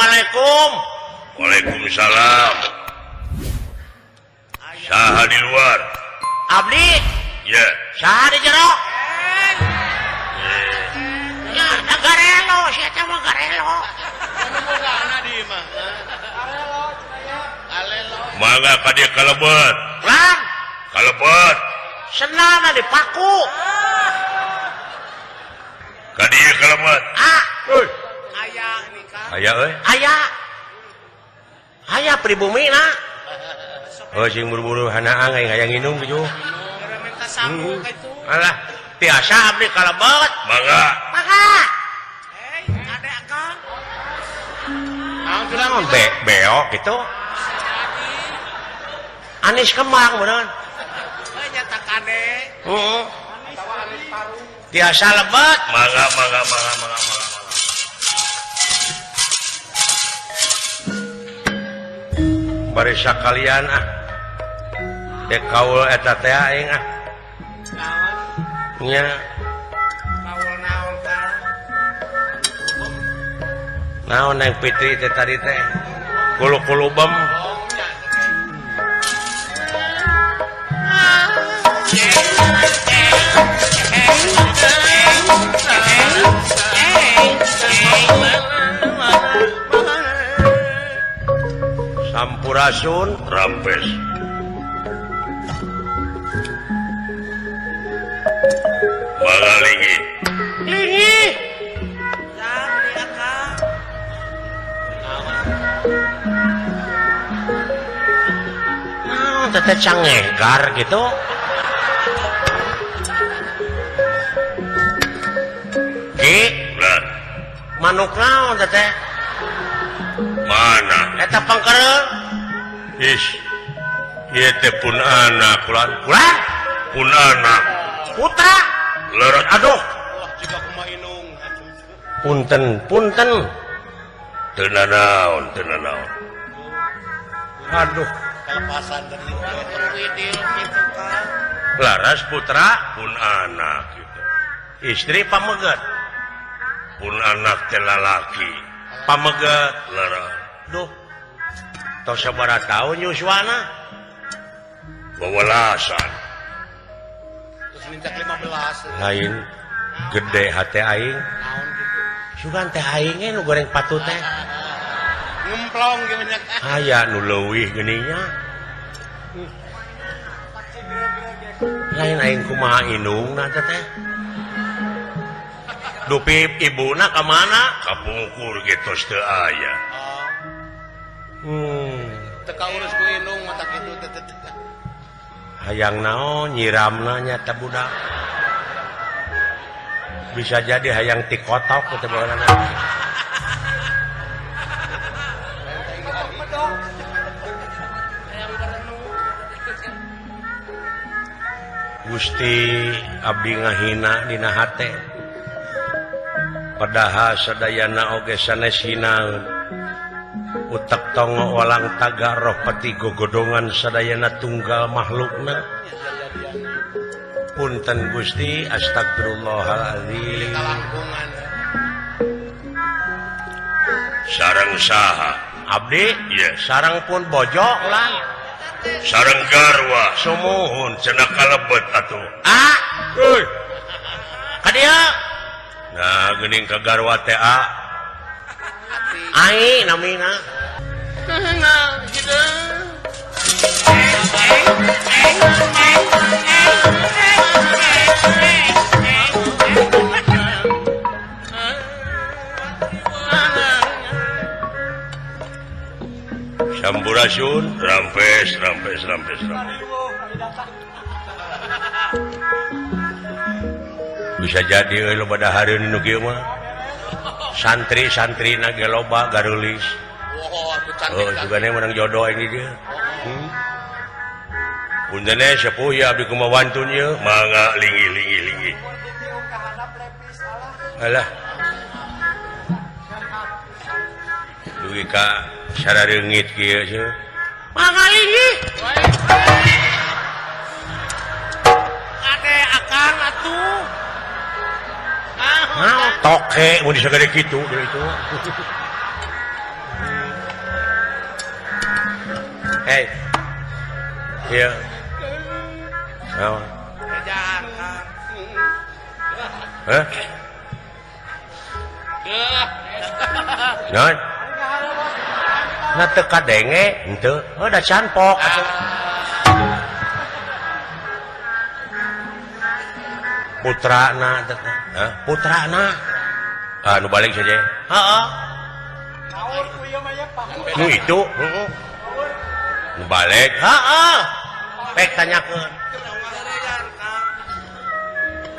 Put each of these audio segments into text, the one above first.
Assalamualaikum. Waalaikumsalam. Saha di luar? Abdi. Ya. Saha di jero? Ya, da garelo, sia teh mah garelo. Mangga ka dieu kalebet. Lang, Kalebet. senana dipaku. Ka dieu kalebet. Ah, Ayah nikah. Aya euy. aya. Aya pribumi na. Oh sing buru-buru hanaang hayang nginum gitu. Gara minta sambung itu. Alah, tiasa abdi kalebet. Mangga. Maka, Ade akang. naon beok gitu. Anis Kemang beneran. Nyata kade. Heeh. Tiasa lebet. Mangga. Bari sakalian dek kaul eta teh aing nya Kaul naon ka? naon yang Fitri teh tadi teh kulu-kulubem Sampurasun Rampes. Mangga lingi. lingi Yang di akang. naon teh cangegar gitu Ki Ulah. manuk naon teh Mana? eta pangkereung Is. Ieu teh pun anak ulan. ulah Pun anak. putra Leureut aduh Jika kumaha inung. punten teu nanaon. aduh Kelepasan dari widil gitu kan. laras putra Pun anak gitu. istri pameget Pun anak teh lalaki. pameget Leureut. duh tos sabaraha taun yuswana Bawalasan. Terus minta 15. lain gede hati aing Naon gitu. sugan teh aingnya nu goreng patut teh Ngemplong gimana kan? aya nu leuwih geuninnya lain aing kumaha inungna teh dupi ibuna ka mana Kapungkur getos teu aya. Teka urus ku inung mata kitu teh. hayang naon nyiramna nya teh budak bisa jadi hayang tikotok teh baheula Gusti abdi ngahina dina hate padahal sadayana oge sanes hinaeun utek tongo walang taga roh peti gogodongan sadayana tunggal makhlukna punten Gusti astagfirullahaladzim Kalangkungan. Sareng saha? abdi Iya. sareng pun bojok lah Sareng garwa. sumuhun Cenah kalebet atuh. euy kadia Nah, geuning ka garwa teh a. ai namina Sampurasun. Rampes. bisa jadi euy loba dahareun nu kieu mah santri-santri na ge loba garulis Wah, atuh cantik. oh sugane menang jodoh ini dia puntene sepuh ya abdi kumaha wantun ieu Mangga lingi. alah dugi ka sarareungit kieu seuh mangga lingi Ade akang atuh. toke mau disagade kitu deui itu Iya. Naon? Kerjaan Kang. Hah? Naon? Na teu kadenge henteu. Da canpok atuh. Putrana teh. Hah? Putrana. Nu balik saja. Heeh. Nu itu, heeh. Nu balik. Heeh. Pek tanyakeun.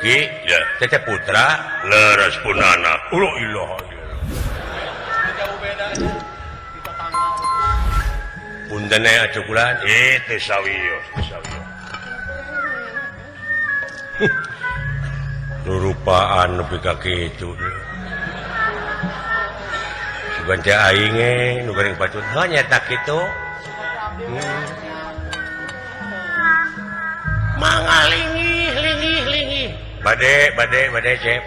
Ki, Ya. teh putra leres punana. ulo ilaha illallah. Punten atuh kulan. Teu sawios. Rupaan nepi ka kitu. Sugan teh aing ge nu goreng patut. Heuh nyata kitu. Mangalingih. Bade, Cep.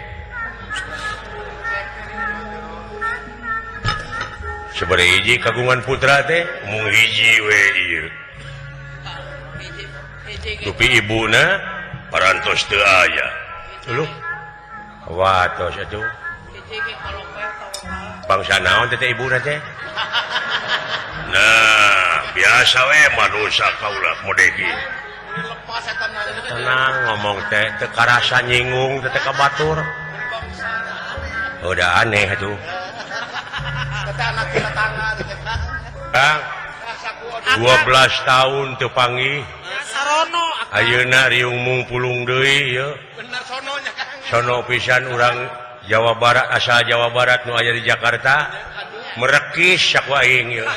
Sabari hiji kagungan putra teh, Mung hiji we ieu. tupi ibuna Parantos teu aya. lu. Watos atuh. Bangsa naon teh ibuna teh? Nah, biasa we manusia kaula modeki. Tenang ngomong teh teu karasa nyinggung teh ka batur. Udah aneh atuh. Kang 12 tahun teu panggih. Sarono. Ayeuna riung mung pulung deui ieu. Bener sononya Kang. Sono pisan urang Jawa Barat, asal Jawa Barat nu aya di Jakarta. Merekis saku aing ieu.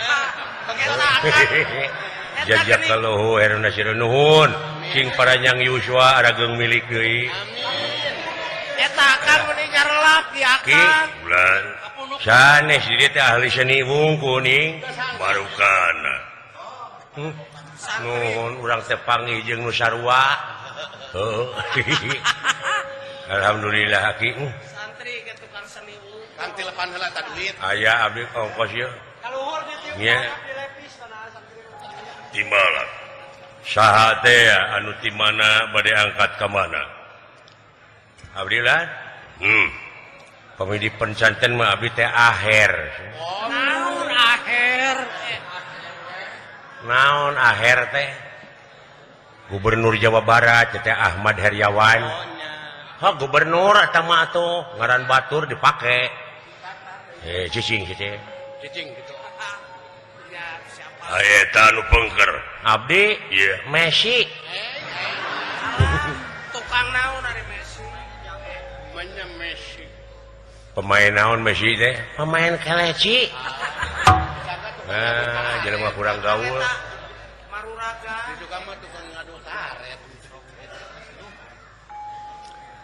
Jajak kaluhu herna sira nuhun. Cing paranyang Yuswa arageung milik deui. Eta Kang meni nyarelap di Ki akang. Bulan sanes di teh ahli seni wungkul ning. barukana. Nuhun urang teh panggih jeung nu sarua. Heuh. Alhamdulillah Ki. Santri ke tukang seni wung. Kang telepon heula ta duit. Aya abdi ongkos ieu. Kaluhur di TV Nya. dilepis tanah santri. Timbala. Saha teh anu ti mana bade angkat ka mana? Abdi lah. Pamidi pencanten mah abdi teh aher. Naon akhir. Naon aher teh? Gubernur Jawa Barat teh Ahmad Heriawan. Ha gubernur eta mah atuh ngaran batur dipake. Cicing kitu. Cicing gitu. Ya siapa? Aya eta nu pengker. Abdi Iya. Messi. Tukang naon ari Messi. Namanya Messi. Pemain naon Messi teh? Pemain keleci. Jelema kurang gaul. Maruraga. Itu kamu tukang ngadu karet.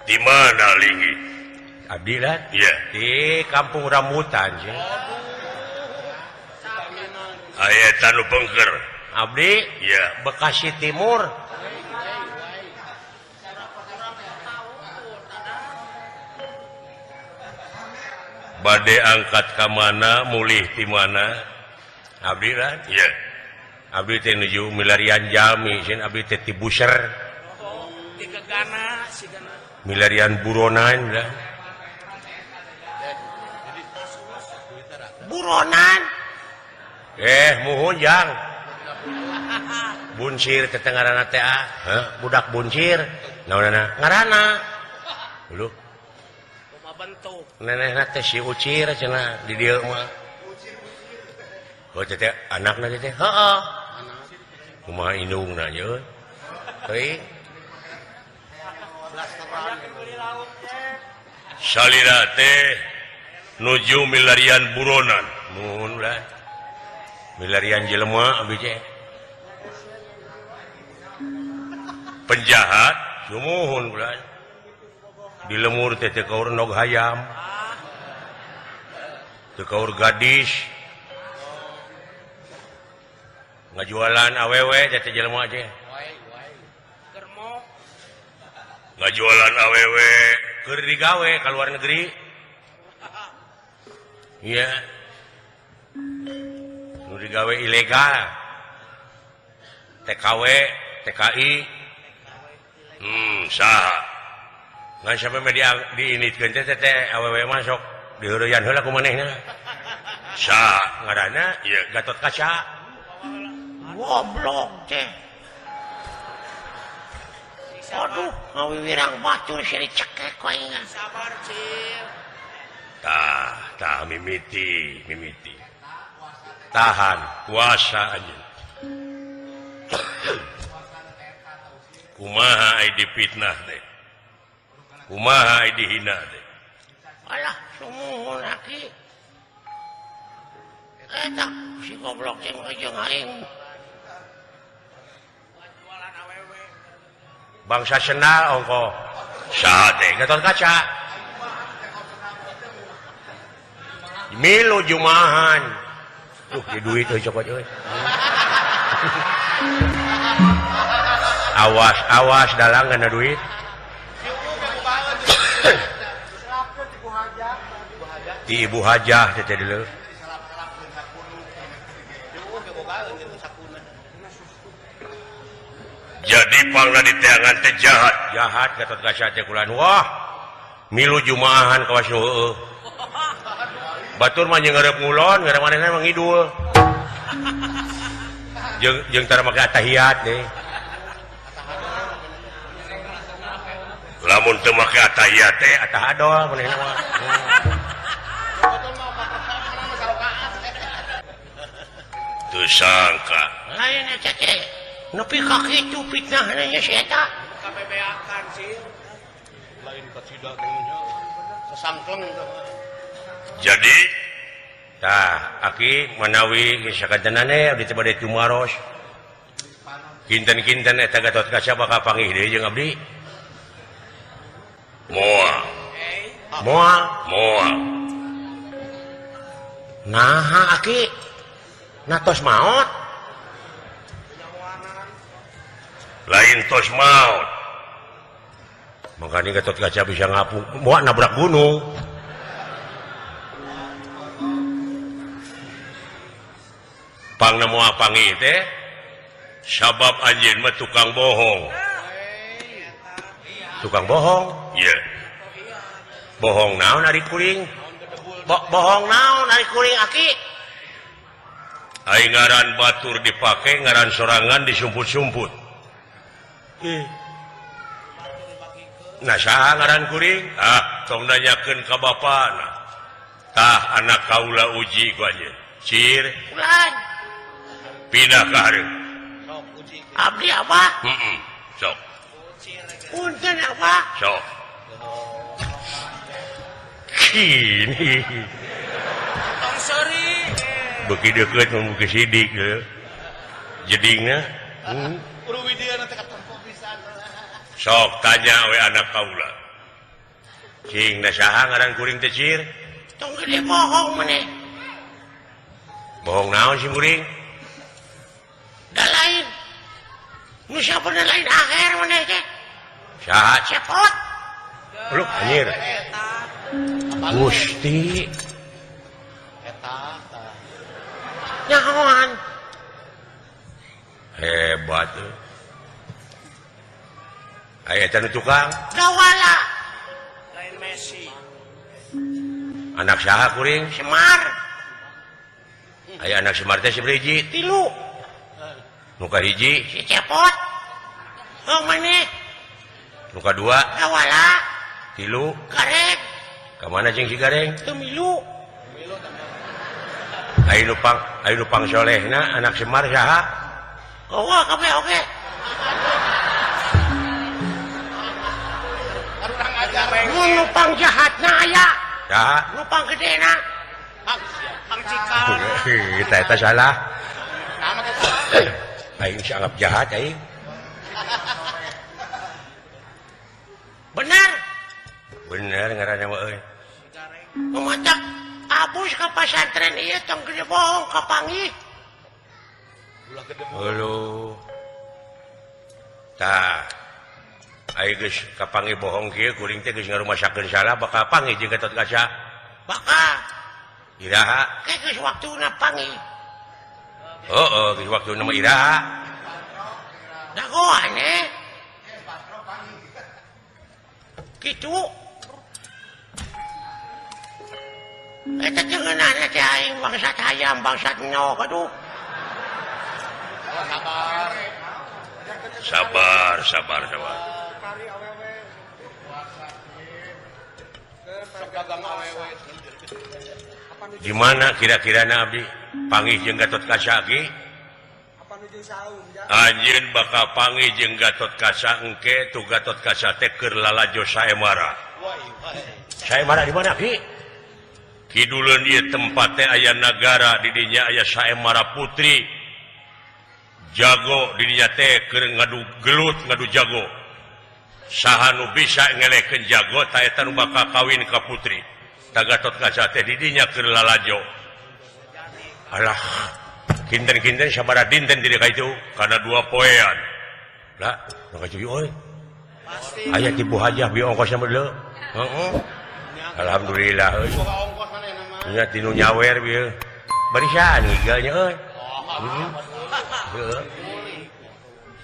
Di mana linggi? Abdi lah. Iya. Di Kampung Rambutan sih. Aya eta nu pengker. Abdi Iya. Bekasi Timur. Bade angkat ka mana, mulih ti mana? Abdi lah. Iya. Abdi teh nuju milarian Jami, sieun abdi teh ti Buser, Tiga gana sigana. milarian Buronan lah. Buronan. Muhun jang. Buncir teh ngaranna teh budak buncir. Naonana? Ngaranna. Dulu Kumaha bentuk. nenehna teh si Ucir cenah di dieu mah. Oh teh anakna teh heeh. Kumaha indungna yeun. Teuing. Salira teh nuju milarian buronan. Nuhun ulah. Milarian jelema abdi teh. Penjahat Sumuhun ulah. Di lemur teh teu kaur nog hayam. Teu kaur gadis. Ngajualan awewe teh jelema teh. Germo. ngajualan awewe. Keur digawe ka luar negeri. Iya. Nu digawe ilegal. TKW TKI saha ngan sampai media diinitkeun teh awewe masuk diheureuyan heula ku manehna saha ngaranna Ieu Gatot Kaca goblok teh aduh ngawiwirang batur sih dicekek wae Sabar, Cil. tah mimiti tahan kuasa anjeun kumaha ai dipitnah teh kumaha ai dihina teh alah sumuhun aki eta si goblok teh jeung aing bangsa sendal ongko saha teh Gatot Kaca milu jumahan tuh di duit euy coba euy awas dalang ngana duit di Ibu Hajah teh dulu jadi pangna di teangan teh jahat jahat Gatot Kaca teh kulan wah milu jumahan kawas nu heueuh batur mah ngeureup ngulon ngeureum manehna mah ngidul jeung tara make atahiyat deh lamun teu make atahiyat teh atahadol manehna mah teu sangka lain eta teh nepi ka kitu fitnahna nya si eta Kabebeakan, Cil. Lain kacida teh sesangkleng jadi tah aki manawi sakantenane abdi teh bade tumaros kinten-kinten eta Gatot Kaca bakal panggih deui jeung abdi moal naha aki natos maot lain tos maut makanya Gatot Kaca bisa ngapung moal nabrak gunung pangna moal panggih teh sabab anjeun mah tukang bohong iya bohong naon ari kuring bohong naon ari kuring aki ai ngaran batur dipake ngaran sorangan disumput-sumput nah saha ngaran kuring tong nanyakeun ka bapana tah anak kaula uji ku anjeun cir ulan pindah ka hareup abdi apa sok punten apa sok kini Tong seri. beuki deukeut mun beuki sidik ge jedingna Uru widieu nanti katempo pisan. sok tanya we anak kaula cing da saha ngaran kuring teh cir tong gede bohong maneh bohong naon si kuring da lain nu sabeuna lain akhir maneh teh saha cepot lu anjir Gusti Eta nyahoan hebat aya eta nu tukang dawala Lain Messi. anak saha kuring Semar aya anak Semar teh sabari hiji 3 nu kahiji si cepot oh maneh nu kadua dawala 3 gareng kamana jeung si gareng teu milu aya nu pang solehna anak Semar saha wah kabeh oge urang ajar nu pang jahatna aya saha nu pang gedena Pang Cikal. eta salah nama kita aing sangat jahat aing benar ngaranna mah euy mamatak abus ka pasantren ieu tong gede bohong ka panggih heulo tah aing geus ka panggih bohong kieu kuring teh geus ngarumasakeun salah bakal panggih jeung Gatot Kaca bakal iraha geus waktuna panggih geus waktuna mah iraha dagoane gitu eta cengeunana teh aing bangsat hayam bangsat nyok aduh sabar gimana kira-kira Nabi panggih jeung Gatot Kaca ge anjeun bakal panggih jeung Gatot Kaca engke tu Gatot Kaca teh keur lalajo saemara di mana Ki kiduleun ieu tempat teh aya nagara di dinya aya saemara putri jago di dinya teh keur ngadu gelut ngadu jago saha nu bisa ngelekeun jago ta eta nu bakal kawin ka putri ta Gatot Kaca teh di dinya keur lalajo alah kinten-kinten sabaraha dinten di ka itu kana 2 poean lah nu ka cuy euy aya ti Bu Hajah bi ongkosna meuleuh heeh alhamdulillah euy nya tinu nyawer bieu bari saan ngigalnya euy heeh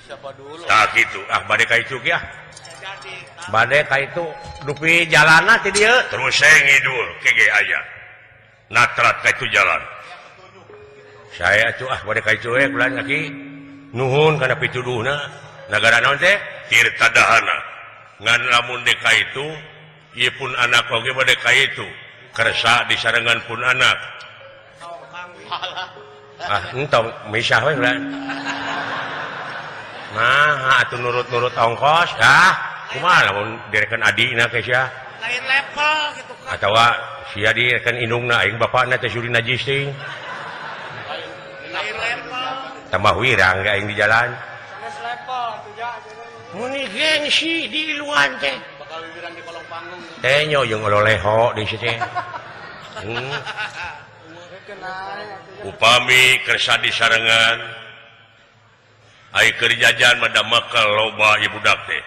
siapa dulu tah kitu bade ka itu ge bade ka itu dupi jalanna ti dieu terus ngidul kege aya natrat ka itu jalan saya tuh bade ka itu bulan kaki nuhun kana pituduhna nagara naon teh Tirtadahana ngan lamun de ka itu ieu pun anak oge bade ka itu kersa di sarengan pun anak entong misah we bulan nah atuh nurut-nurut ongkos kumaha lamun direkan adina ke sia lain level gitu kan atawa sia direkan indungna aing bapakna teh suri najis teuing lain level tambah wirang ge aing di jalan sanes level tuh ja muni gengsi di luan teh bakal wiwiran di kolong panggung teh nyo jeung ololeho di situ teh upami kersa di sarengan ai keur jajan mada makal loba ieu budak teh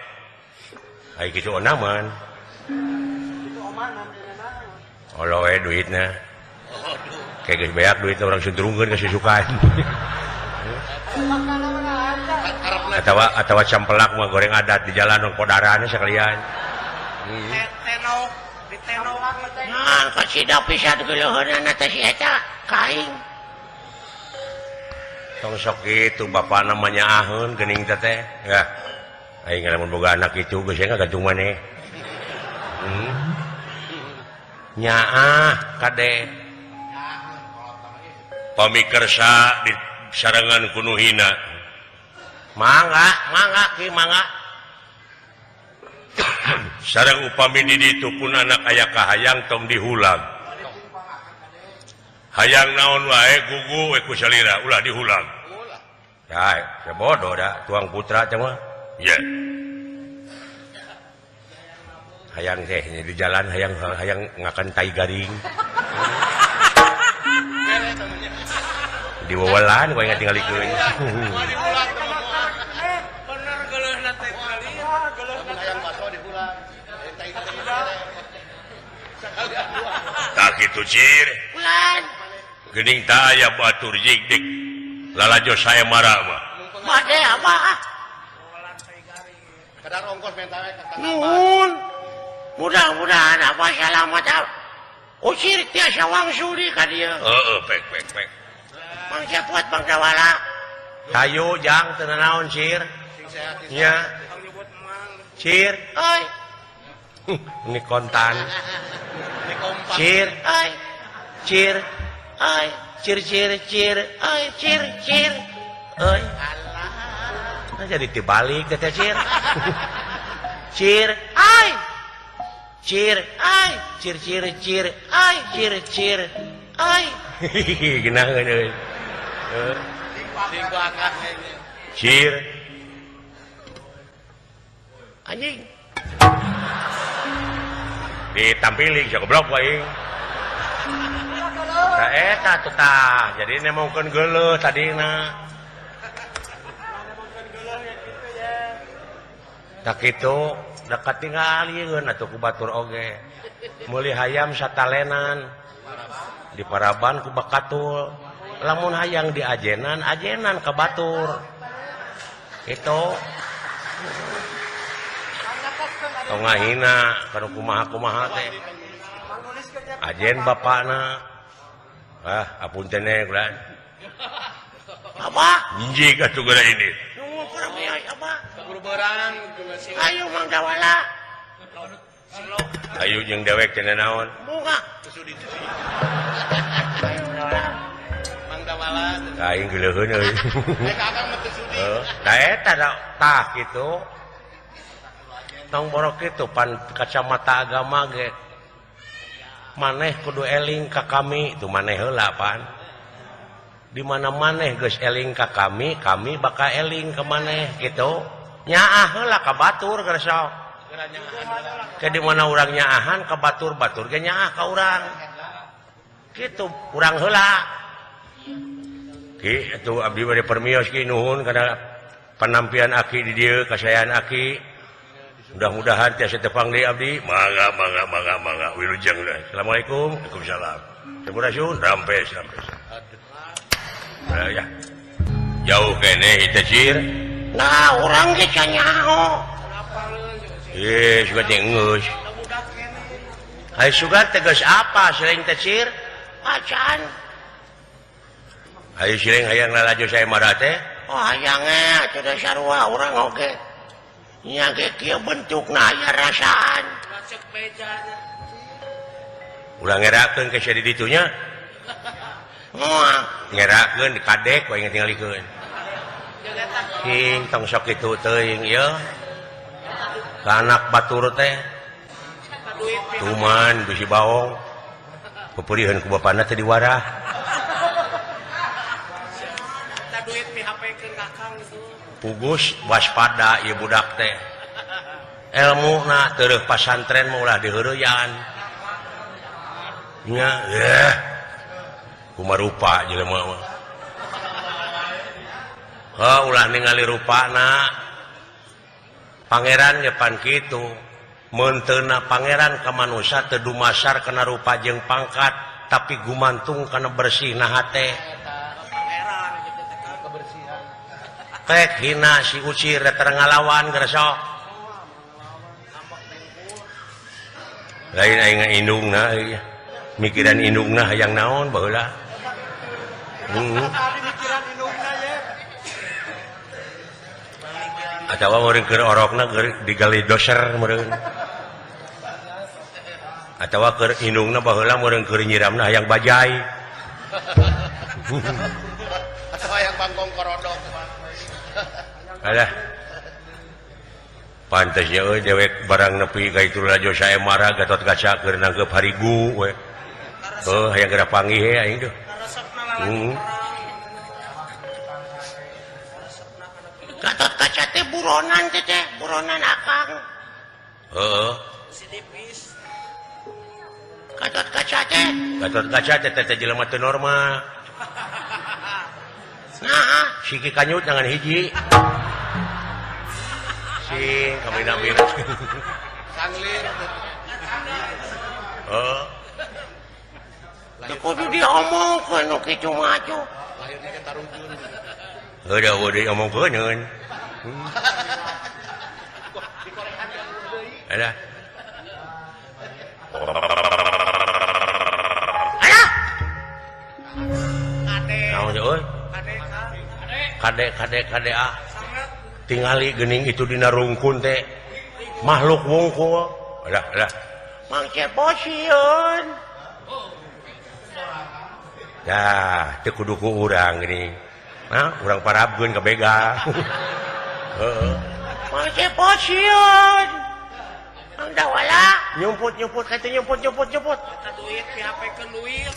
ai kitu onaman olo we duitna kayak geus beak duit orang sundrungkeun ka sisukan atawa campelak mah goreng adat di jalan kodaran sekalian tenok di tenok nah kasida pisan geuleuheunna teh si eta kaing tong sok kitu bapak namanya aheun geuning teh ya aing lamun boga anak kitu geus gantung maneh nyaah kade pamikersa di sarangan kunuhina mangga ki mangga sareng upami di ditu pun anak aya kahayang tong dihulang hayang naon wae gugu we ku salira ulah dihulang ya bodoh da tuang putra teh mah ya hayang teh di jalan hayang ngakan tai garing di wawalan gua ingat tinggalikeun bener geuleuhna teh kali geuleuhna ayam baso di bulan tai tak kitu cir bulan geuning tah aya batur jigdik lalajo saemara mah bade apa kadar ongkos menta we ka nuhun mudah-mudahan apa selamat usir tiasa wangsuli ka dieu heeh pek Mang Cepot Bang Dawala hayu jang teu naon cir nya cir euy ini kontan di kompak cir euy cir euy cir euy cir euy alah jadi dibalik teh cir cir euy cir euy cir euy cir euy geunaheun euy dingbakan cir anjing ditampili siya goblok wae da eta tuh tah jadi nemongkeun geuleuh tadina tak kitu da katingalieun atuh ku batur oge meuli hayam satalenan di Paraban ku bakatul lamun hayang di ajenan ka batur itu tong ngahina kana kumaha teh ajen bapakna apunten ulah apa Injik atuh geura ini. nu kurang mios apa Guru berang. ayo Mang Dawala Ayo jeung dewek cenah naon? bunga Mang Dawala. aing geuleuheun euy Kakang mah teu sudi. da eta tah kitu tong borok kitu pan kacamata agama ge maneh kudu eling ka kami itu maneh heula pan di mana maneh geus eling ka kami bakal eling ke maneh gitu nyaah heula ka batur geus sok ke di mana urang nyaahan ka batur ge nyaah ka urang kitu urang heula ki atuh abdi bade permios ki nuhun kana penampilan aki di dieu kasayan aki mudah-mudahan tiasa tepang deui abdi Mangga wilujeng lah. assalamualaikum Waalaikumsalam. sampurasun Rampes. ya Jauh kene hita cir. nah urang ge canyaho suka jengeus hai sugar tegas apa sering tecir acan hai sering hayang lalajo saya marah teh oh hayangnya atuh sarua urang oge nya ge kieu bentukna aya rasaan ulah ngerakeun ke di ditunya moal ngerakeun di kadek we tingalikeun king tong sok kitu teuing ieu ka anak batur teh tuman bisi baong peperihan ku bapana teh diwarah pugus waspada ieu budak teh ilmuna teureuk pasantren mah ulah diheureuyan nya kumarupa jelema mah ulah ningali rupana pangeran ge pan kitu mun teu na pangeran ka manusia teu dumasar kana rupa jeung pangkat tapi gumantung kana bersihna hate pek hina si ucir teu ngalawan geus sok lain aing indungna mikiran indungna hayang naon baheula atawa meureun keur orokna digali doser meureun atawa keur indungna baheula meureun keur nyiramna hayang bajai Atau hayang bangkong korodok. alah pantasnya euy dewek barang nepi ka itu lajo sae marah gatot kaca keur nanggep harigu we hayang geura panggih he aing teh gatot kaca teh buronan teh buronan akang heeh gatot kaca teh jelema teu normal nah siki kanyut jangan hiji sing kamina-mina Sanglir. kudu diomongkeun nu kitu mah atuh Lahirnya ke Tarungkeun. heuda udah diomongkeun ada naon euy kade ah tingali geuning itu dina rungkun teh makhluk wungkul ada Mang Ceposieun dah teu kudu ku urang geuning nah urang parabgeun ka bega heeh Mang Ceposieun Mang Dawala nyumput kata nyumput duit dihapekeun duit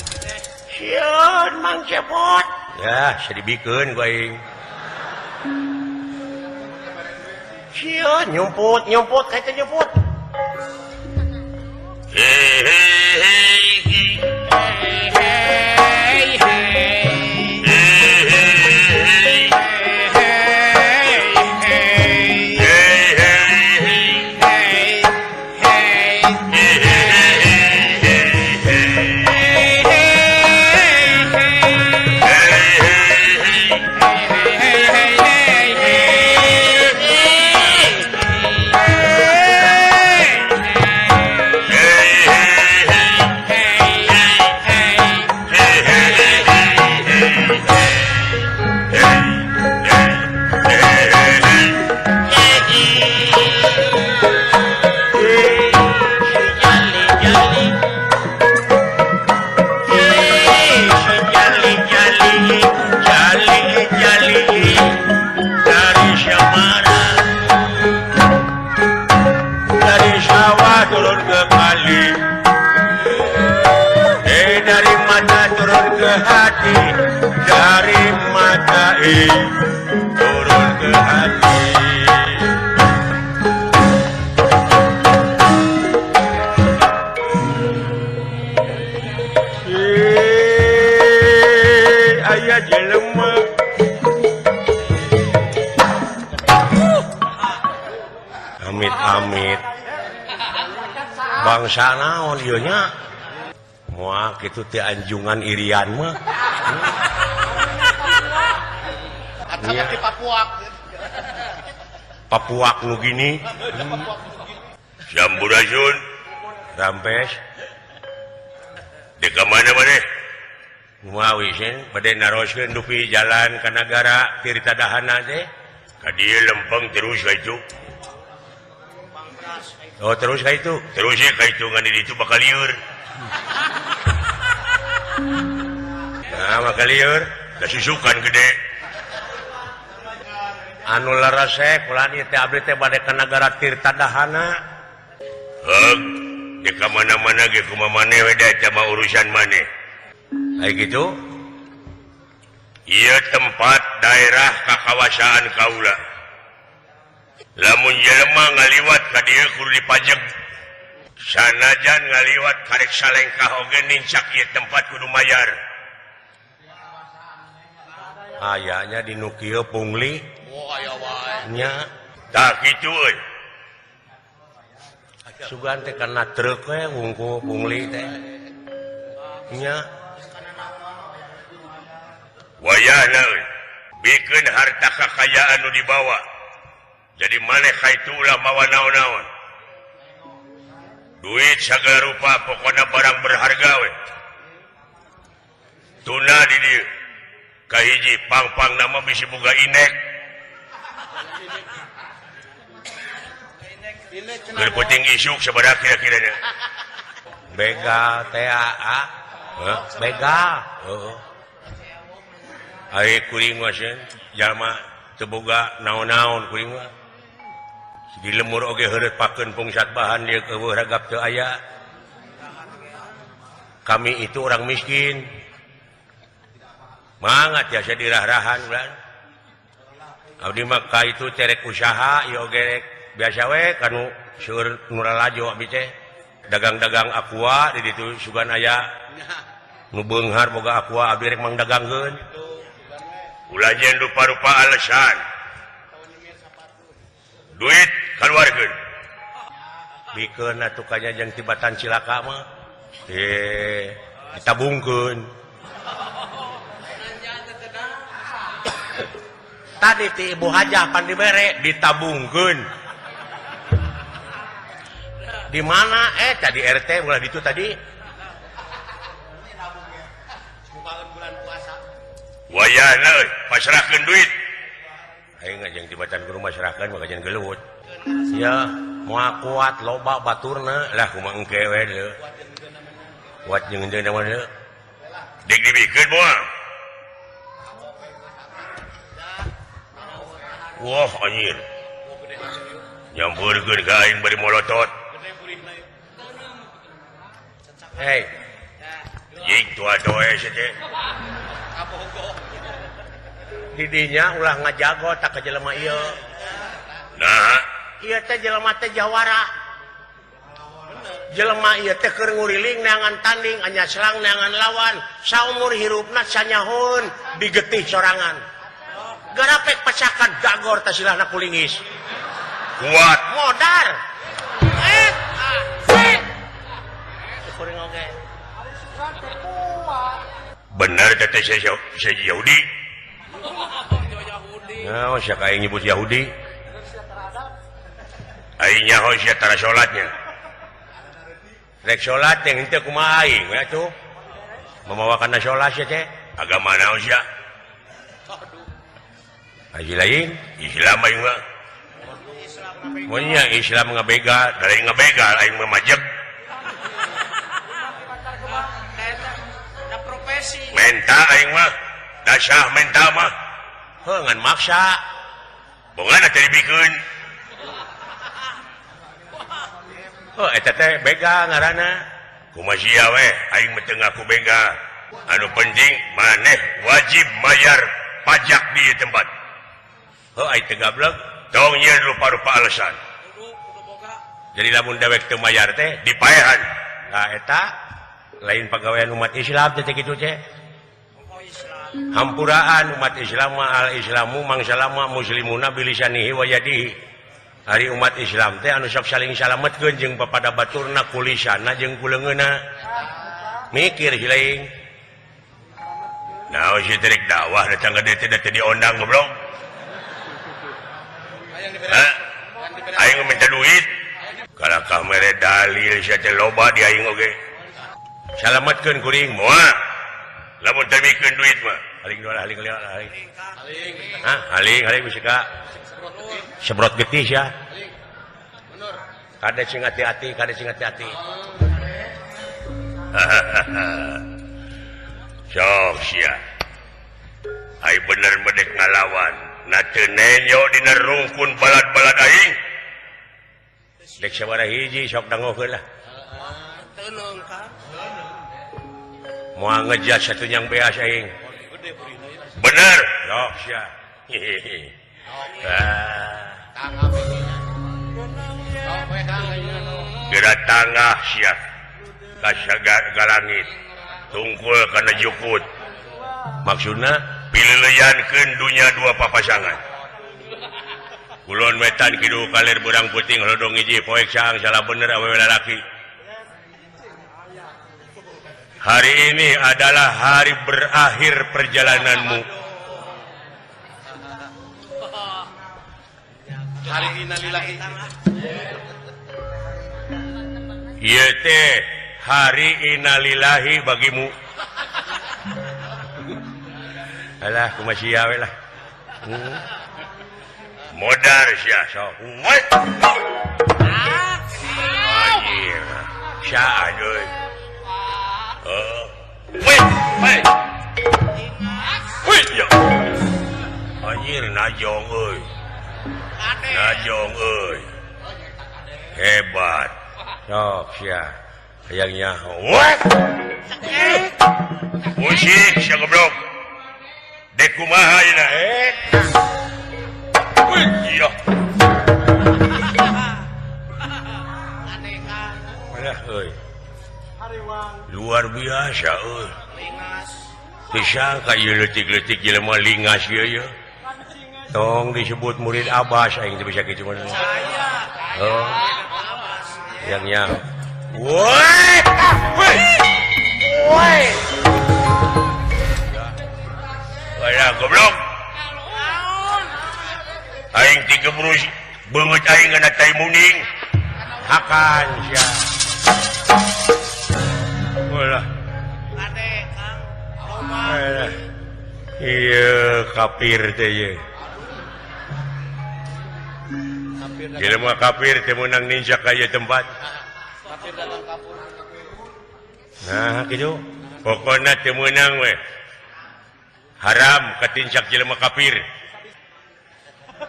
sieun Mang Cepot ya sedibikeun ku aing sieun nyumput kata nyumput turun ke hati. Aya jelema amit-amit bangsa naon ieu nya moal kitu teh anjungan irian mah Atau Iya. di Papua. Papuak nu gini Sampurasun rampes di mana maneh kumaha wisen bade naroskeun dupi jalan ka nagara Tirta Dahana teh ka dieu lempeng terus ka itu oh terus ka itu terusnya ka itu ngan di itu bakal lieur nah maka lieur da susukan gede anu larasek ulah ieu teh abdi teh bade ka nagara Tirta Dahana heg di ka mana-mana ge kumaha maneh we da mah urusan maneh aya gitu ieu tempat daerah kakawasaan kaula lamun jelema ngaliwat ka dieu kudu dipajeg sanajan ngaliwat karek salengkah oge nincak ieu tempat kudu mayar ayanya di nu kieu pungli Oh, aya wae. nya tak kitu euy sugan teh kana truk we wungkul pungli teh nya wayahna euy bikeun harta kakayaan nu dibawa jadi maneh ka itu ulah mawa naon-naon duit sagala rupa pokona barang berharga we tuna di dieu kahiji pang-pang nama bisi boga inek keur penting isuk sabaraha kira-kiranya begal TAA begal heeh ai kuring mah sen jalma teu boga naon-naon kuring mah di lemur oge heureut pakeun pungsat bahan dia eueuh ragap teu aya kami itu orang miskin mangga tiasa dirah-rahan ulah abdi mah ka itu cerek usaha ieu oge rek biasa we kanu seueur nu lalajo abdi teh dagang-dagang aqua di ditu sugan aya nu beunghar boga aqua abdi rek mangdagangkeun ulah nyen rupa-rupa alasan duit kaluarkeun bikeun atuh kanyajeng tibatan cilaka mah ditabungkeun tadi ti ibu hajah pan dibere ditabungkeun di mana tadi RT ulah ditu tadi wayahna euy pasrahkeun duit aing ngajeng tibatan ke rumah serahkeun maka jangan gelut ya moal kuat loba baturna lah kumaha engke we deui kuat jeung deui mah deui dik dibikeun moal wah anjir nyampeurkeun ka aing bari molotot hei jik tua-tua teh didinya ulah ngajago tak ke jelema ieu nah ieu teh jelema teh jawara jelema ieu teh keur nguriling neangan tanding anya selang neangan lawan saumur hirupna sanyahoun digetih sorangan garapek pacakan gagor teh silahna kulingis kuat modar kuring oge bener teteh saya Yahudi naon sia ka aing nyebut Yahudi aing nyaho sia tara salatnya rek salat teh henteu kumaha aing we atuh mamawakanna salat sia teh agama naon sia haji lain Islam aing mah monya Islam ngabegal dari ngabegal aing mah majek menta aing mah dasah menta mah heuh ngan maksa bongan teh dibikeun heuh eta teh begal ngaranna kumaha sia we aing mah teu ngaku begal anu penting maneh wajib mayar pajak di tempat tegablek dong rupa-rupa alasan jadi lamun dewek teu mayar teh dipaehan eta lain pegawaian umat Islam teh kitu teh hampuraan umat Islam al islamu mangsalama muslimuna bilisanihi wa yadihi hari umat Islam teh anu sok saling salametkeun jeung papada baturna kulisana jeung kuleungeuna mikir hilaing naon si terik dakwah datang ke teh diondang goblok aing minta duit kalakah mere dalil sia teh loba di aing oge salametkeun kuring moal lamun teu mikeun duit mah haling haling bisa ka sebrot getih ya kade sing hati-hati sok sia ai bener medek ngalawan na teu nenyo dina rungkun balad-balad aing dek sabaraha hiji sok dangokeun lah Teunung ka. moal ngejat satu yang beas aing bener sok sia gerak tangah sia ka langit tungkul kana jukut maksudna pileuleunkeun dunya dua papasangan kulon wetan kidu kaler beurang puting lodong hiji poek saang salah bener awewe lalaki hari ini adalah hari berakhir perjalananmu Hari innalillahi. ieu teh hari innalillahi bagimu alah kumaha we lah modar sia sok anjir sia deui ya anjir najong euy hebat sok sia hayangnya musik sia goblok dek kumaha ayeuna iya malah euy luar biasa euy disangka ieu leutik-leutik jelema lingas ieu tong disebut murid Abbas aing teu bisa kitu mah oh yang woi waya goblok aing ti keburu beungeut aing kana tai muning hakan sia ulah iya kafir teh ye jelema kafir teh meunang ninja ka ieu tempat nah kitu pokona teu meunang we haram katincak jelema kafir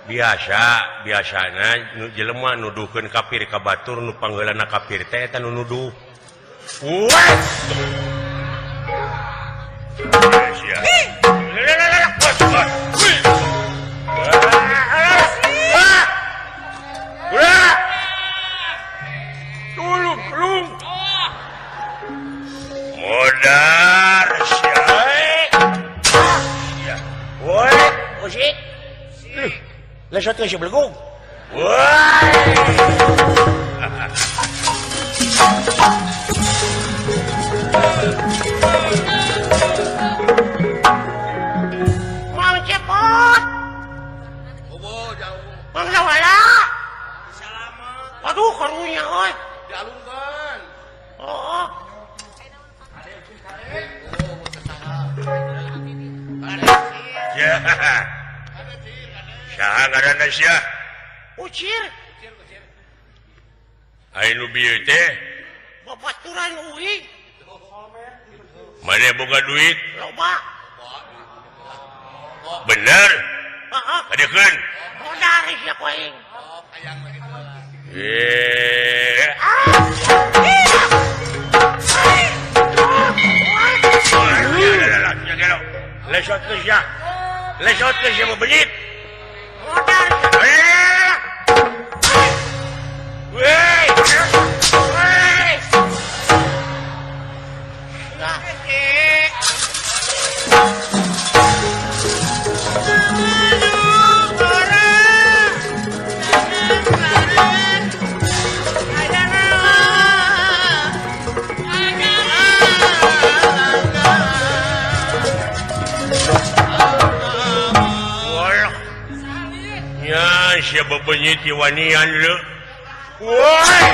biasana jelema nuduhkeun kafir ka batur nu panggeulana kafir teh eta nu nuduh Tulung modar sia woi musik lesot ke si belgung Mau cepot. Mangsa wala. Aduh karunya euy. Dialungkeun. Oh. ya saha ngaranna sia Ucir. anu bieu teh Babaturan uing. mane boga duit Loba. bener Heeh. adekeun Modar sia kuing. lesot ke sia lesot ke siapa benyit. Weh. Weh. Walah. Ya, siapa benyit wanian lu. Woi.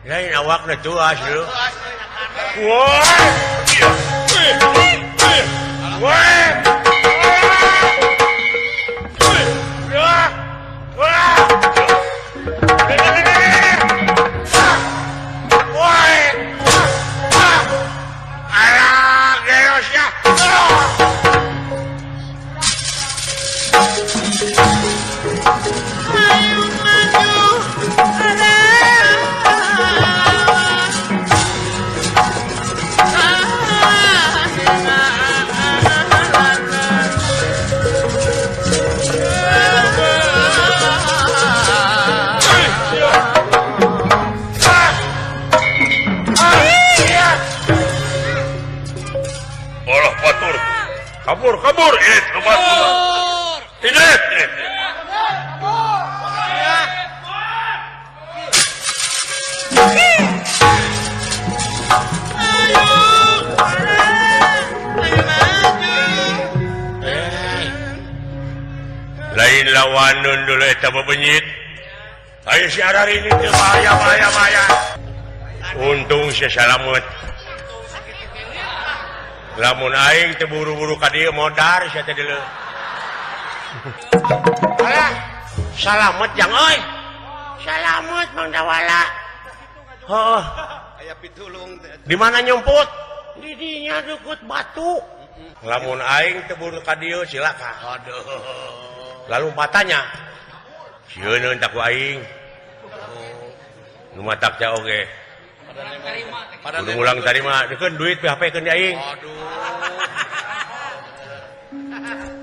Lain awakna tuas lu. Woi. Woi. Kabur, ini kabur. Ini. Lain lawanan dulu eta bebenyit. Ayo si Arar ini teu bahaya. Untung si salamet. Lamun aing teu buru-buru ka dieu modar sia teh deuleu. Alah, salamet jang euy. Salamet Mang Dawala. Heuh. Aya pitulung teh. Di mana nyumput? Di dinya deket batu. Lamun aing teu buru ka dieu silakan. Aduh. Lalu patanya. Sieun tak ku aing. Nu matak ca oge. Kudu ulang tadi mah dikeun duit PHP-keun di aing. Aduh.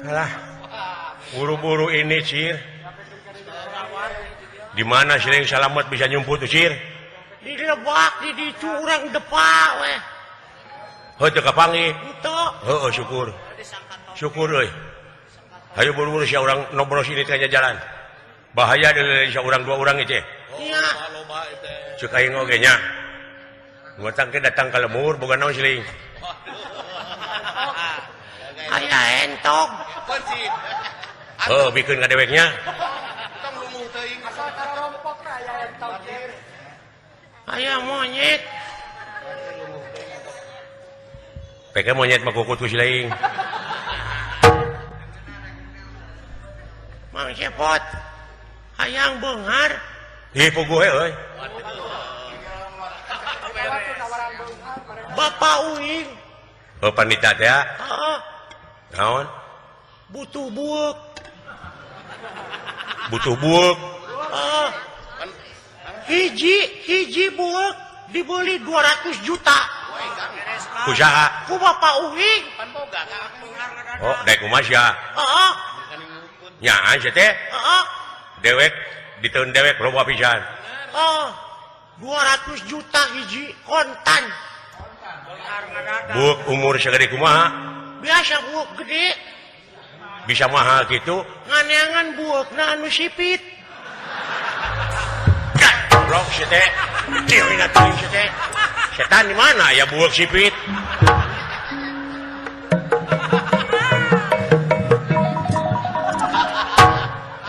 Alah. Buru-buru ini, Cir. Di mana Sering Salamet bisa nyumput tuh, Cir? Di lebak, di dicu urang depa weh. Heuh teu kapanggih. Henteu. Heueuh syukur. Syukur euy. Hayu buru-buru sia urang nobros ini teh jalan. Bahaya deuleu sia urang dua urang ieu, Iya. Loba teh. Ceuk aing oge nya. Nguatang ke datang ka lemur boga naon Sering. Aya entok. Pun sih. Heuh bikeun ka deweknya. Tong lumuh teuing. Aya monyet. Peke monyet mah kukut ku Sering. Mang Cepot. Hayang beunghar. Ih puguh euy. Bapak Uing. Oh panita teh. Heeh. Naon? Butuh buuk. Butuh buuk. Heeh. Hiji buuk dibeli 200 juta. Kusaha? Ku Bapak Uing. Pan boga ka beunghar ngadan. Oh, daek kumaha sia? Heeh. Nyaan sia teh. Heeh. Dewek diteun dewek loba pisan. 200 juta hiji kontan. Buuk umur sagede kumaha? Biasa buuk gede. Bisa mahal gitu? Nganeangan buukna anu sipit. Blok si teh. Tieuing atuh si teh. Setan di mana ya buuk sipit?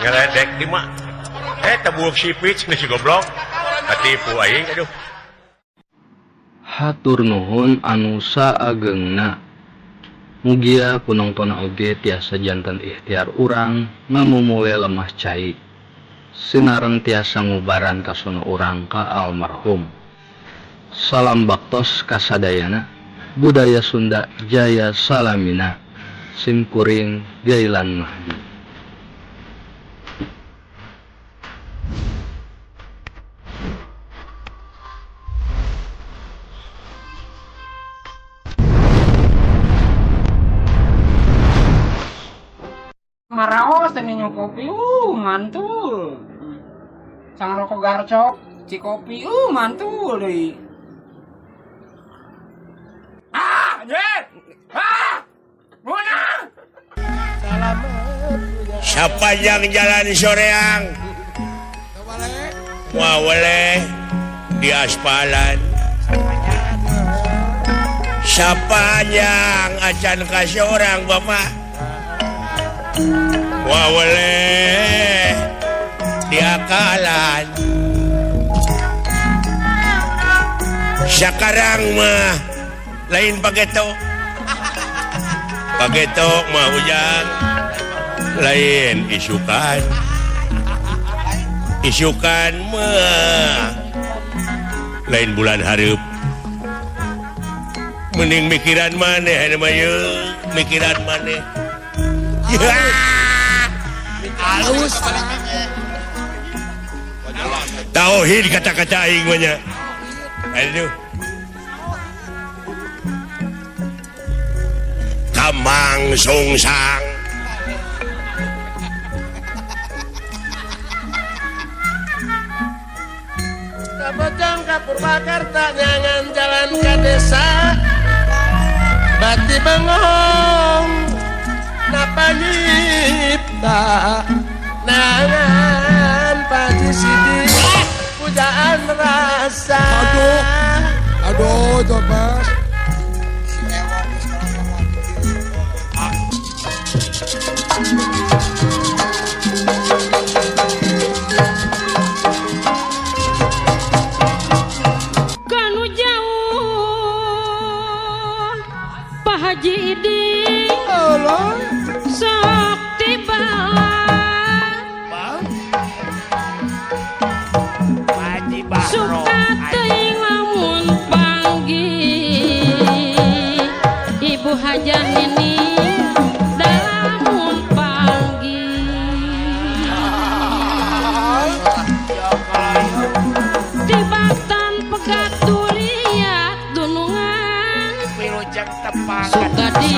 Ngeledek di mana? Eta buuk sipit cenah si goblok. Katipu aing aduh. Hatur nuhun anu saagengna. Mugia punongtonna oge tiasa janten ikhtiar urang ngamumule lemah cai. Sinareng tiasa ngubaran kasuna urang ka almarhum. Salam baktos kasadayana. Budaya Sunda Jaya Salamina. Simkuring Gailan Mahdi. Raos teh minum kopi, mantul. Sang rokok garcok, ci kopi, mantul deui. Jet. Mana? Siapa yang jalan soreang? Wawale di aspalan. Siapa yang acan kasih orang bapak? Wawale di akalan. Sekarang mah lain pageto. Pageto mah ujang. Lain isukan mah lain bulan hareup mending mikiran maneh mikiran maneh halus tauhid kata-kata aing mah nya aduh kamang sungsang Bojong ka Purwakarta nyangan jalan ke desa bati bengong napa nyipta nangan paji sidi pujaan rasa aduh coba Haji Iding sok tiba suka teuing lamun panggih Ibu Hajah ini lamun panggih tibatan pegat duriat dunungan suka di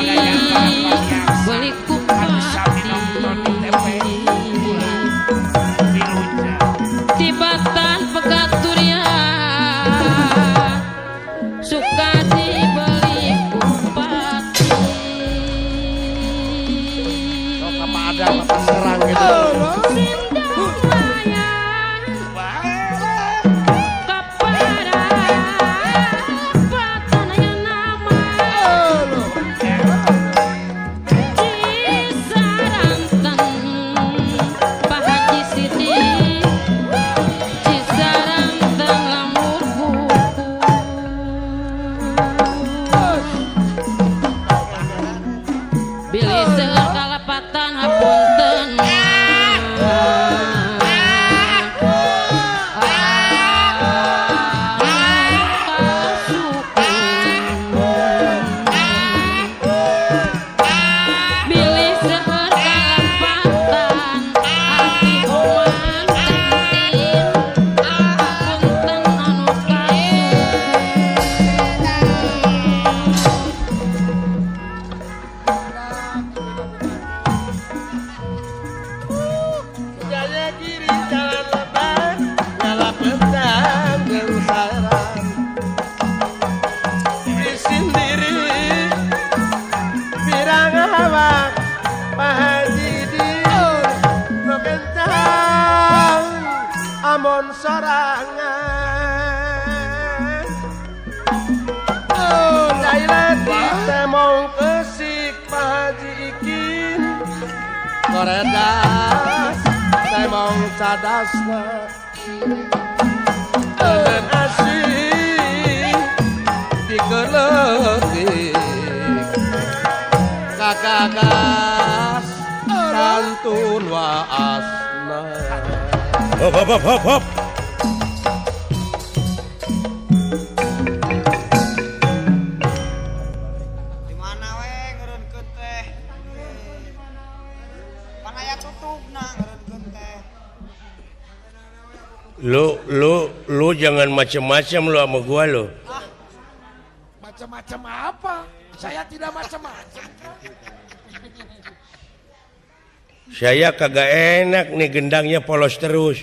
beli kupati tibatan pegat durian suka dibeli kupati ada apa serang gitu sindang layang kepada patanaya nama Cisaranten Pak Haji Sidik Cisaranten lamur buku Bilih seueur kalapatan hapunten Bilih seueur kalapatan abdi oman kantin hapunten anu jaya kiri jalan lebar nyala pedang jeung sarang di sendiri pirang awak Pak Haji Diun nu kencang amon sorangan Jailan ditemong kesik Pak Haji Ikin koredas temong cadasna eueun asih digeletik kakagas kantun waasna hop Di mana we ngeureunkeun teh? Pan aya tutupna ngeureunkeun teh. lu jangan macam-macam lu sama gua lu macam-macam apa? Saya tidak macam-macam. Saya kagak enak nih gendangnya polos terus.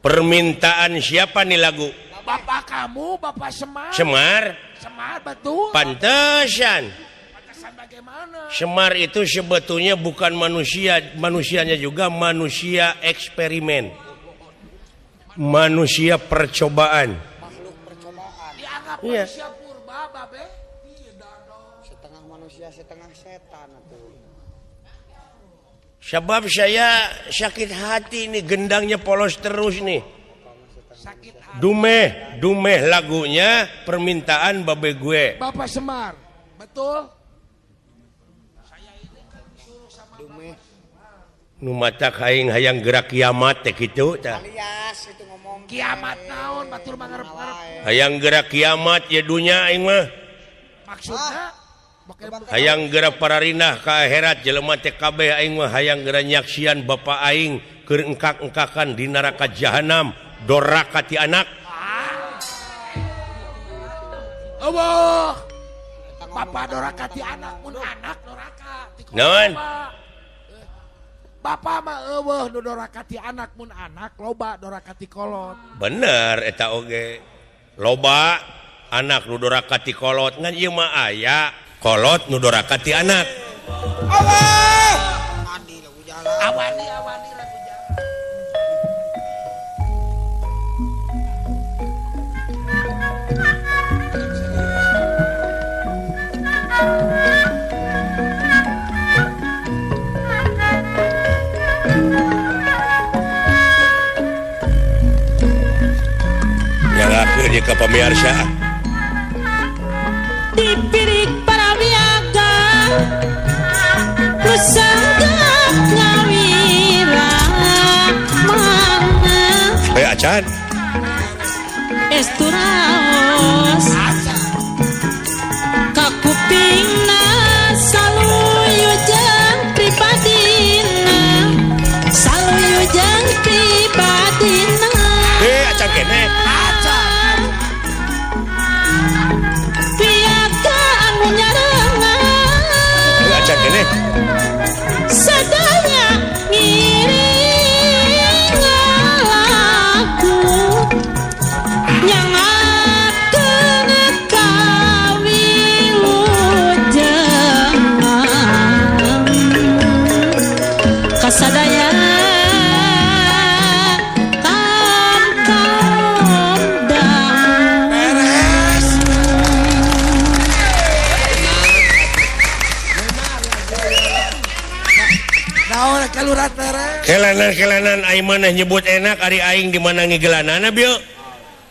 Permintaan siapa nih lagu? Bapak kamu, Bapak Semar. Semar? Semar betul. Pantesan. Pantesan bagaimana? Semar itu sebetulnya bukan manusia, manusianya juga manusia eksperimen. Manusia percobaan. Dianggap Iya. manusia purba, Babe. Setengah manusia, setengah setan atuh. Sebab saya sakit hati nih gendangnya polos terus nih. Sakit hati. Dumeh lagunya permintaan babe gue. Bapak Semar. Betul. Nu matak aing hayang gerak kiamat teh kitu tah. Alias itu ngomong Kiamat naon batur mangarep-ngarep. Hayang gerak kiamat ya dunya aing mah. Maksudna Hayang gerak pararinah ka akhirat jelema teh kabeh aing mah hayang gerak nyaksian bapa aing keur engkak-engkakan di neraka jahanam doraka ti anak. Allah. Bapak doraka ti anak mun anak doraka. Naon? Bapak mah eueuh nu doraka ti anak mun anak loba doraka ti kolot. Bener eta oge. Loba anak nu doraka ti kolot ngan ieu mah aya kolot nu doraka ti anak. mandi lagu jalan. Awani lagu jalan. Nyalakeun ieu ka pamirsa. Dipirik para wiaga Nusanggap ngawira Mana Acan. Esturaos Kakupingna Saluyujang pribadina Saluyujang pribadina Acan kene. Piaka anu nyarengan Acan kene. Sadaya ngiring lagu yang akan kawilujeng kasadaya Naon kalurat beres. Kelanan aing maneh nyebut enak ari aing di mana ngigelanana bieu.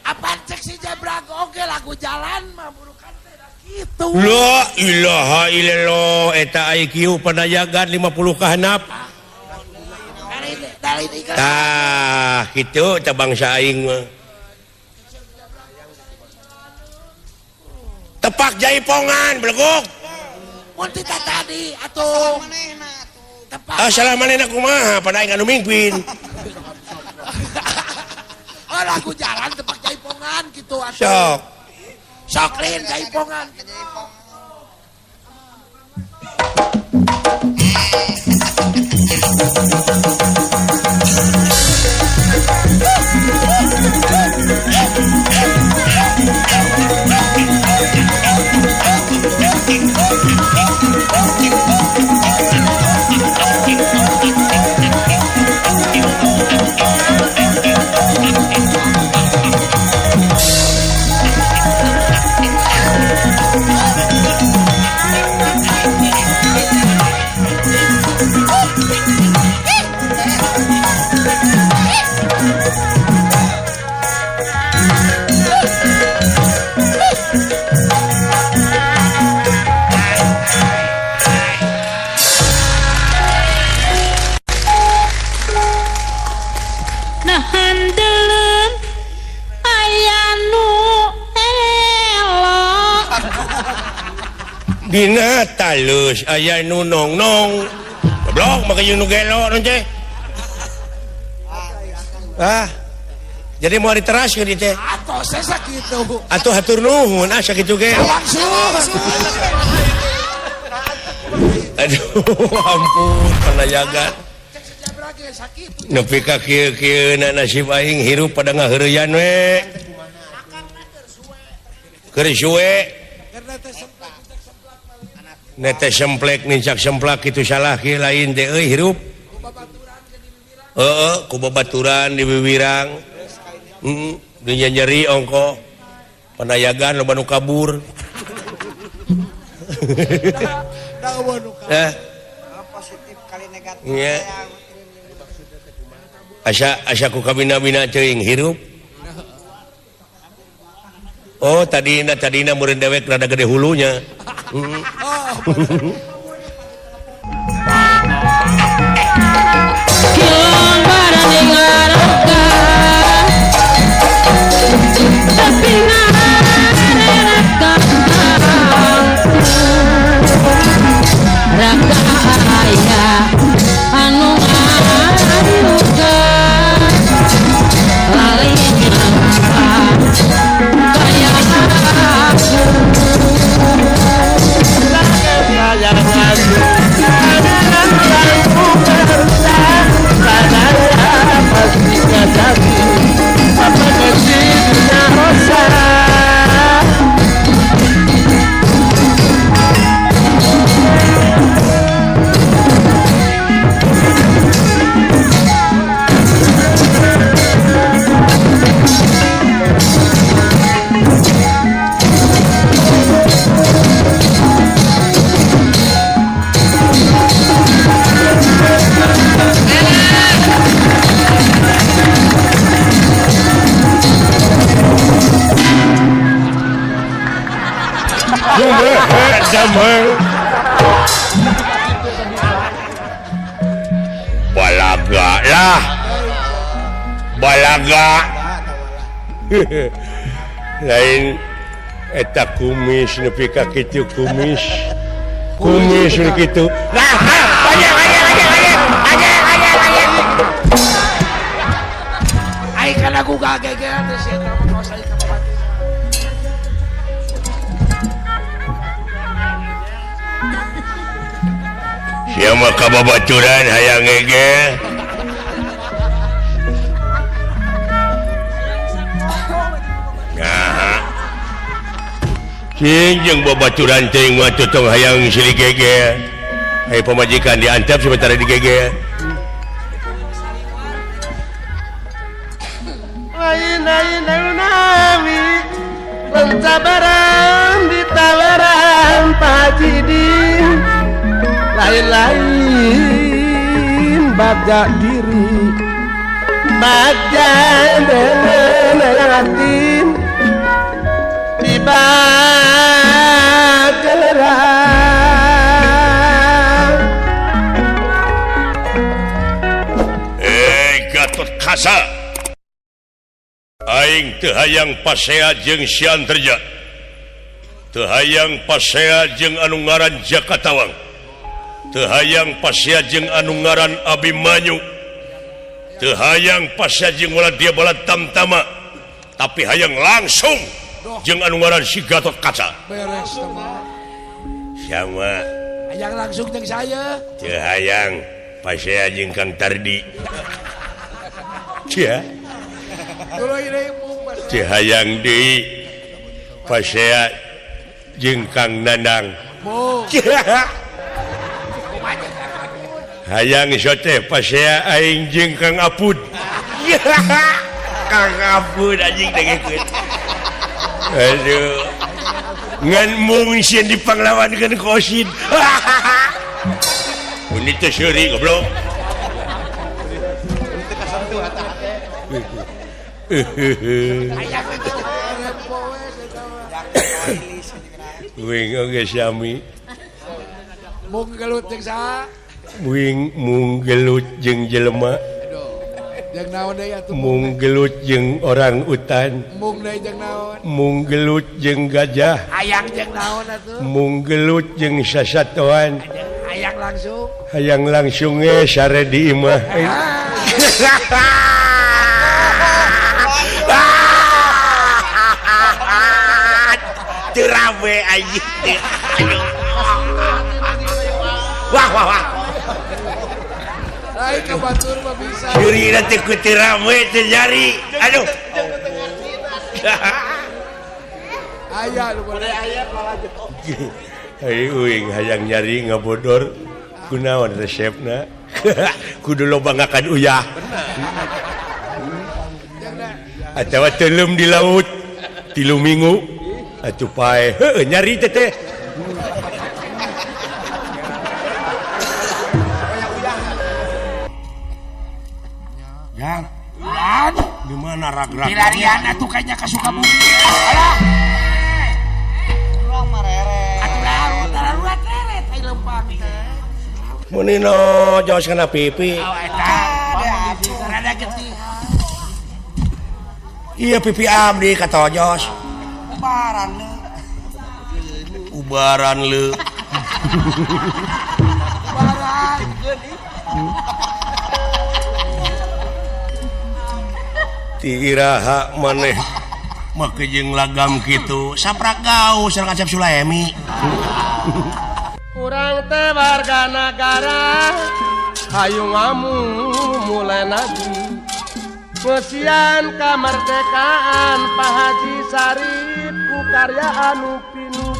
Apaan cek si Jebrag oge lagu jalan mah burukan teh da kitu. La ilaha illallah eta IQ panayagan 50 ka handap. Dari ini kan. Tah kitu tah bangsa aing mah. Tepak jaipongan belegok. Mun tita tadi atuh. Manehna atuh. Tepat. Salah manehna kumaha pada aing anu mingpin. Oh lagu jalan tepak jaipongan gitu atuh. Sok. Soklin jaipongan. Nah handelen aya nu elok Dina talus aya nu nong-nong. Goblok make jeung nu gelo non teh. Jadi mau diteraskeun ieu teh. Atuh sesa kitu. Atuh hatur nuhun sakitu ge. Langsung. Aduh ampun panayagan nepi ka kieu nasib aing hirup pada ngaheureyan we keur suwe nete semplek nincak semplak itu salah kieu lain teh euy hirup ku babaturan di bibirang dinya nyeri ongko panayagan loba nu kabur positif kali negatif iya asa ku kabina-bina teuing hirup oh tadina meureun dewek rada gede hulunya Kilang barang ngaraga tapi ngaraga raga aya anu ngaruga lainnya kaya balaga lain eta kumis nepi ka kitu kumis kitu ai kana ku gagegean teh sia mah kaos ai ka papa sia mah ka babaturan hayang ngege jeung babaturan teh mah tutong hayang silih gege. Hai pamajikan diantep sebentar di gege. Lain-lain nami pencabaran ditawaran pajidin lain-lain baga diri baga dengenatin tiba Gatot Kaca aing teu hayang pasea jeung Sianterja teu hayang pasea jeung anu ngaran Jakatawang teu hayang pasea jeung anu ngaran Abimanyu teu hayang pasea jeung walad dia balad Tamtama tapi hayang langsung jeung anu ngaran si Gatot Kaca beres teman sama hayang langsung jeung saya teu hayang pasea jeung Kang Tardi cia teu hayang deui pasea jeung Kang Nandang hayang ieu teh pasea aing jeung Kang Apud Kang Apud anjing dengekeun aduh ngan mung sieun dipanglawankeun Kosin ini teh seuri goblok wing oge sami mung gelut jeung saha wing mung gelut jeung jelema jeung naon deui atuh mung gelut jeung orang utan mung deui jeung naon mung gelut jeung gajah hayang jeung naon atuh mung gelut jeung sasatoan hayang langsung ge sare di imah terawe anjing wah. Lain ke batur mah bisa. Juri nanti kuti rame terjadi. Aduh. Ayah lu boleh ayah malah Hai uing hayang nyari ngabodor kunaon resepna. Kudu loba ngakan uyah. Atawa telum di laut 3 minggu. Atuh pae. Heuh nyari teh. Yang Di mana rag-rag? dilarian atuh kayaknya ke Sukabumi. Alah. Munino jos kana pipi. Rada getih. Iya pipi abdi kata jos. Ubaran le. Tiraha maneh make jeung lagam kitu saprak gaus sareng Acep Sulaemi. Urang teh warga negara hayu ngamu mulai lagi ngesian kemerdekaan Pak Haji Sarip ku karya anu pinuh